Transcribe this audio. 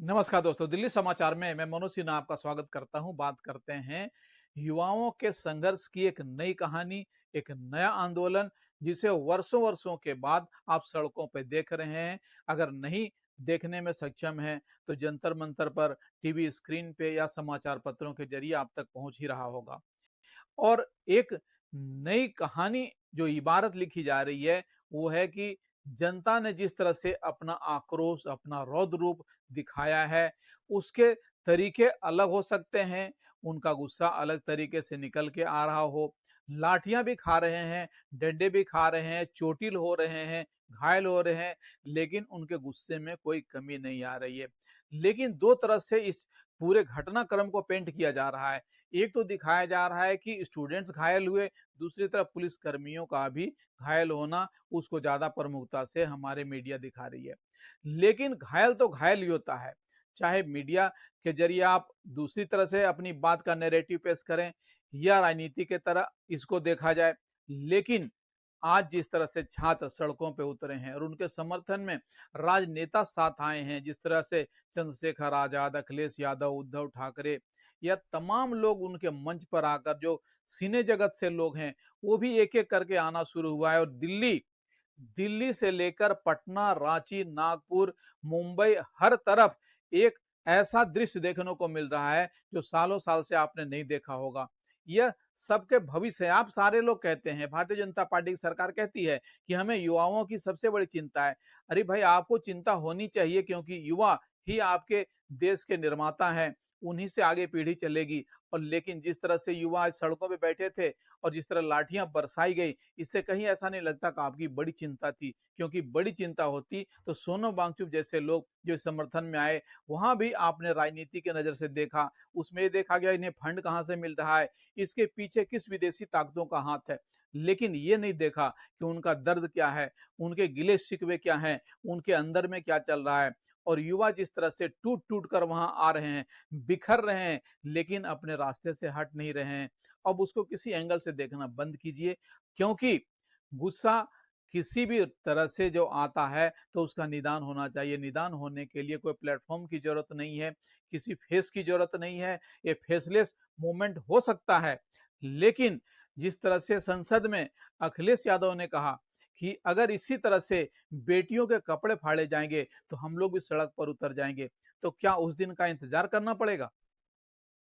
नमस्कार दोस्तों, दिल्ली समाचार में मैं मनोज सिन्हा आपका स्वागत करता हूं। बात करते हैं युवाओं के संघर्ष की एक नई कहानी, एक नया आंदोलन जिसे वर्षों वर्षों के बाद आप सड़कों पे देख रहे हैं। अगर नहीं देखने में सक्षम हैं तो जंतर मंतर पर, टीवी स्क्रीन पे या समाचार पत्रों के जरिए आप तक पहुंच ही रहा होगा। और एक नई कहानी जो इबारत लिखी जा रही है वो है कि जनता ने जिस तरह से अपना आक्रोश, अपना रौद्र रूप दिखाया है, उसके तरीके अलग हो सकते हैं, उनका गुस्सा अलग तरीके से निकल के आ रहा हो, लाठियां भी खा रहे हैं, डंडे भी खा रहे हैं, चोटिल हो रहे हैं, घायल हो रहे हैं, लेकिन उनके गुस्से में कोई कमी नहीं आ रही है। लेकिन दो तरह से इस पूरे घटनाक्रम को पेंट किया जा रहा है। एक तो दिखाया जा रहा है कि स्टूडेंट्स घायल हुए, दूसरी तरफ पुलिस कर्मियों का भी घायल होना, उसको ज्यादा प्रमुखता से हमारे मीडिया दिखा रही है। लेकिन घायल तो घायल ही होता है, चाहे मीडिया के जरिए आप दूसरी तरह से अपनी बात का नैरेटिव पेश करें या राजनीति के तरह इसको देखा जाए। लेकिन आज जिस तरह से छात्र सड़कों पे उतरे हैं और उनके समर्थन में राजनेता साथ आए हैं, जिस तरह से चंद्रशेखर आजाद, अखिलेश यादव, उद्धव ठाकरे या तमाम लोग उनके मंच पर आकर, जो सिने जगत से लोग हैं, वो भी एक एक करके आना शुरू हुआ है। और दिल्ली दिल्ली से लेकर पटना, रांची, नागपुर, मुंबई, हर तरफ एक ऐसा दृश्य देखने को मिल रहा है जो सालों साल से आपने नहीं देखा होगा। यह सबके भविष्य है। आप सारे लोग कहते हैं, भारतीय जनता पार्टी की सरकार कहती है कि हमें युवाओं की सबसे बड़ी चिंता है। अरे भाई, आपको चिंता होनी चाहिए, क्योंकि युवा ही आपके देश के निर्माता हैं, उन्हीं से आगे पीढ़ी चलेगी। और लेकिन जिस तरह से युवा आज सड़कों पे बैठे थे और जिस तरह लाठियां बरसाई गई, इससे कहीं ऐसा नहीं लगता कि आपकी बड़ी चिंता थी। क्योंकि बड़ी चिंता होती तो सोनम वांगचुक जैसे लोग जो समर्थन में आए, वहां भी आपने राजनीति के नजर से देखा। उसमें देखा गया इन्हें फंड कहां से मिल रहा है, इसके पीछे किस विदेशी ताकतों का हाथ है। लेकिन ये नहीं देखा कि उनका दर्द क्या है, उनके गिले शिकवे क्या हैं, उनके अंदर में क्या चल रहा है। और युवा जिस तरह से टूट टूट कर वहां आ रहे हैं, बिखर रहे हैं, लेकिन अपने रास्ते से हट नहीं रहे हैं। अब उसको किसी एंगल से देखना बंद कीजिए, क्योंकि गुस्सा किसी भी तरह से जो आता है तो उसका निदान होना चाहिए। निदान होने के लिए कोई प्लेटफॉर्म की जरूरत नहीं है, किसी फेस की जरूरत नहीं है। ये फेसलेस मूवमेंट हो सकता है, लेकिन जिस तरह से संसद में अखिलेश यादव ने कहा कि अगर इसी तरह से बेटियों के कपड़े फाड़े जाएंगे तो हम लोग भी सड़क पर उतर जाएंगे, तो क्या उस दिन का इंतजार करना पड़ेगा?